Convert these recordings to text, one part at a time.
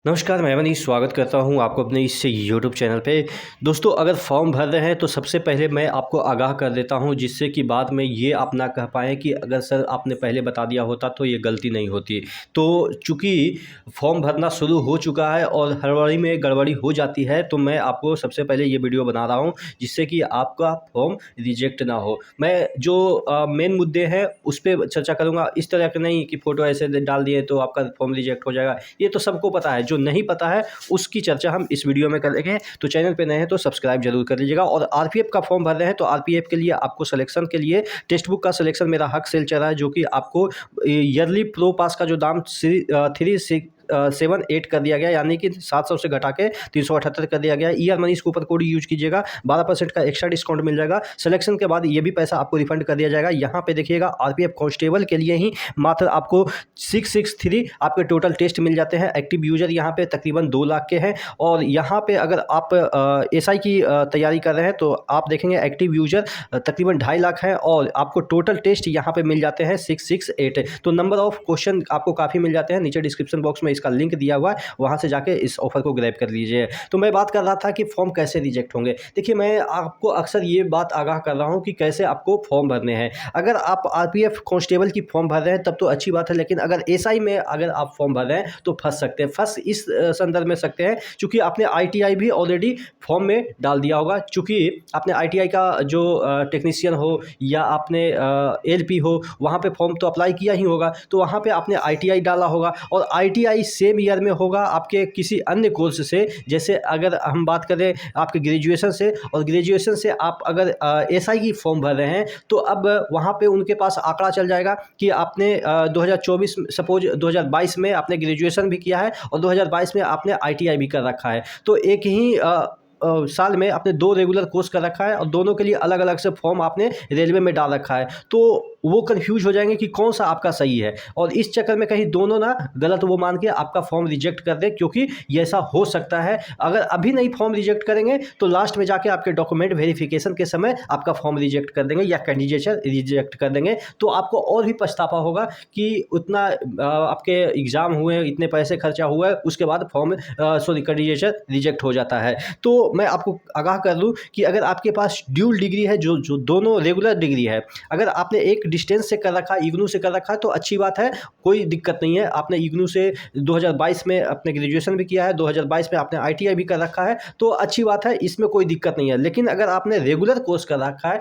नमस्कार, मैं मनीष स्वागत करता हूं आपको अपने इस यूट्यूब चैनल पे। दोस्तों, अगर फॉर्म भर रहे हैं तो सबसे पहले मैं आपको आगाह कर देता हूं, जिससे कि बाद में ये आप ना कह पाएँ कि अगर सर आपने पहले बता दिया होता तो ये गलती नहीं होती। तो चूँकि फॉर्म भरना शुरू हो चुका है और हड़बड़ी में गड़बड़ी हो जाती है, तो मैं आपको सबसे पहले ये वीडियो बना रहा हूँ जिससे कि आपका फॉर्म रिजेक्ट ना हो। मैं जो मेन मुद्दे हैं उस पे चर्चा करूँगा, इस तरह का नहीं कि फ़ोटो ऐसे डाल दिए तो आपका फॉर्म रिजेक्ट हो जाएगा। ये तो सबको पता है, जो नहीं पता है उसकी चर्चा हम इस वीडियो में करेंगे। तो चैनल पे नए हैं तो सब्सक्राइब जरूर कर लीजिएगा। और आरपीएफ का फॉर्म भर रहे हैं तो आरपीएफ के लिए आपको सिलेक्शन के लिए टेक्स्ट बुक का सिलेक्शन मेरा हक सेल चल रहा है, जो कि आपको ईयरली प्रो पास का जो दाम 37,8 कर दिया गया, यानी कि 700 से घटा के 378 कर दिया गया। ER money coupon code use कीजिएगा, 12% का एक्स्ट्रा डिस्काउंट मिल जाएगा। सिलेक्शन के बाद ये भी पैसा आपको रिफंड कर दिया जाएगा। यहाँ पे देखिएगा, आरपीएफ कांस्टेबल के लिए ही मात्र आपको 663 आपके टोटल टेस्ट मिल जाते हैं। एक्टिव यूजर यहाँ पे तकरीबन 2 लाख के हैं। और यहाँ पे अगर आप एसआई की तैयारी कर रहे हैं तो आप देखेंगे एक्टिव यूजर तकरीबन 2.5 लाख है और आपको टोटल टेस्ट यहाँ पे मिल जाते हैं 668। तो नंबर ऑफ क्वेश्चन आपको काफ़ी मिल जाते हैं। नीचे डिस्क्रिप्शन बॉक्स में इसका लिंक दिया हुआ है, वहाँ से जाके इस ऑफर को ग्रैब कर लीजिए। तो मैं बात कर रहा था कि फॉर्म कैसे रिजेक्ट होंगे। देखिए, मैं आपको अक्सर ये बात आगाह कर रहा हूँ कि कैसे आपको फॉर्म भरने हैं। अगर आप आरपीएफ कांस्टेबल की फॉर्म भर रहे हैं तब तो अच्छी बात है, लेकिन अगर एसआई में अगर आप फॉर्म भर रहे हैं तो फंस सकते हैं। फंस इस संदर्भ में सकते हैं क्योंकि आपने आईटीआई भी ऑलरेडी फॉर्म में डाल दिया होगा। चूँकि आपने आईटीआई का जो टेक्नीशियन हो या आपने एलपी हो, वहाँ पे फॉर्म तो अप्लाई किया ही होगा, तो वहाँ पे आपने आईटीआई डाला होगा और आईटीआई सेम ईयर में होगा आपके किसी अन्य कोर्स से। जैसे अगर हम बात करें आपके ग्रेजुएशन से, और ग्रेजुएशन से आप अगर एसआई की फॉर्म भर रहे हैं तो अब वहाँ पे उनके पास आंकड़ा चल जाएगा कि आपने 2024 सपोज 2022 में आपने ग्रेजुएशन भी किया है और 2022 में आपने आईटीआई भी कर रखा है। तो एक ही साल में आपने 2 रेगुलर कोर्स कर रखा है और दोनों के लिए अलग अलग से फॉर्म आपने रेलवे में डाल रखा है, तो वो कंफ्यूज हो जाएंगे कि कौन सा आपका सही है। और इस चक्कर में कहीं दोनों ना गलत वो मान के आपका फॉर्म रिजेक्ट कर दे, क्योंकि ये ऐसा हो सकता है। अगर अभी नहीं फॉर्म रिजेक्ट करेंगे तो लास्ट में जाके आपके डॉक्यूमेंट वेरिफिकेशन के समय आपका फॉर्म रिजेक्ट कर देंगे या कैंडिडेचर रिजेक्ट कर देंगे। तो आपको और भी पछतावा होगा कि उतना आपके एग्ज़ाम हुए, इतने पैसे खर्चा हुआ है, उसके बाद फॉर्म कैंडिडेचर रिजेक्ट हो जाता है। तो मैं आपको आगाह कर दूं कि अगर आपके पास ड्यूल डिग्री है, जो दोनों रेगुलर डिग्री है, अगर आपने एक डिस्टेंस से कर रखा है, इग्नू से कर रखा है, तो अच्छी बात है, कोई दिक्कत नहीं है। आपने इग्नू से 2022 में अपने ग्रेजुएशन भी किया है, 2022 में आपने आईटीआई भी कर रखा है, तो अच्छी बात है, इसमें कोई दिक्कत नहीं है। लेकिन अगर आपने रेगुलर कोर्स कर रखा है,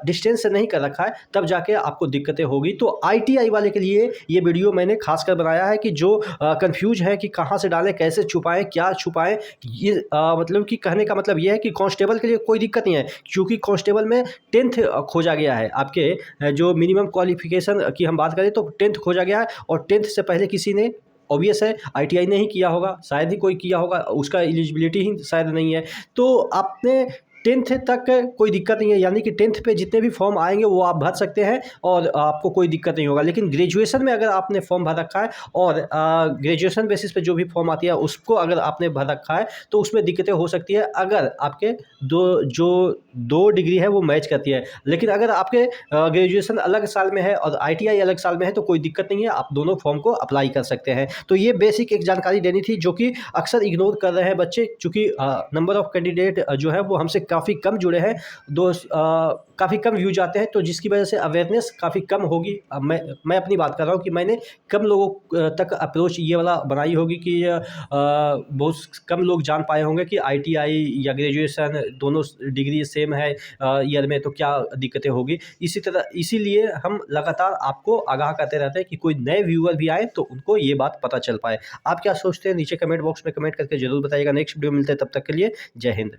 डिस्टेंस से नहीं कर रखा है, तब जाके आपको दिक्कतें होगी। तो आईटीआई वाले के लिए ये वीडियो मैंने खासकर बनाया है कि जो कंफ्यूज है कि कहाँ से डालें, कैसे छुपाएं, क्या छुपाएं। ये मतलब कि कहने का मतलब ये है कि कांस्टेबल के लिए कोई दिक्कत नहीं है, क्योंकि कांस्टेबल में 10th खोजा गया है। आपके जो मिनिमम क्वालिफिकेशन की हम बात करें तो 10th खोजा गया है, और 10th से पहले किसी ने, ऑब्वियस है, आईटीआई नहीं किया होगा, शायद ही कोई किया होगा, उसका एलिजिबिलिटी ही शायद नहीं है। तो आपने 10th तक कोई दिक्कत नहीं है, यानी कि 10th पे जितने भी फॉर्म आएंगे वो आप भर सकते हैं और आपको कोई दिक्कत नहीं होगा। लेकिन ग्रेजुएशन में अगर आपने फॉर्म भर रखा है और ग्रेजुएशन बेसिस पे जो भी फॉर्म आती है उसको अगर आपने भर रखा है तो उसमें दिक्कतें हो सकती है, अगर आपके दो डिग्री है वो मैच करती है। लेकिन अगर आपके ग्रेजुएशन अलग साल में है और आईटीआई अलग साल में है तो कोई दिक्कत नहीं है, आप दोनों फॉर्म को अप्लाई कर सकते हैं। तो ये बेसिक एक जानकारी देनी थी जो कि अक्सर इग्नोर कर रहे हैं बच्चे, चूँकि नंबर ऑफ कैंडिडेट जो है वो हमसे काफ़ी कम जुड़े हैं, काफ़ी कम व्यूज आते हैं, तो जिसकी वजह से अवेयरनेस काफ़ी कम होगी। मैं अपनी बात कर रहा हूँ कि मैंने कम लोगों तक अप्रोच ये वाला बनाई होगी कि बहुत कम लोग जान पाए होंगे कि आईटीआई या ग्रेजुएशन दोनों डिग्री सेम है ईयर में, तो क्या दिक्कतें होगी। इसीलिए हम लगातार आपको आगाह करते रहते हैं कि कोई नए व्यूअर भी आए तो उनको ये बात पता चल पाए। आप क्या सोचते हैं नीचे कमेंट बॉक्स में कमेंट करके जरूर बताइएगा। नेक्स्ट वीडियो मिलते हैं, तब तक के लिए जय हिंद।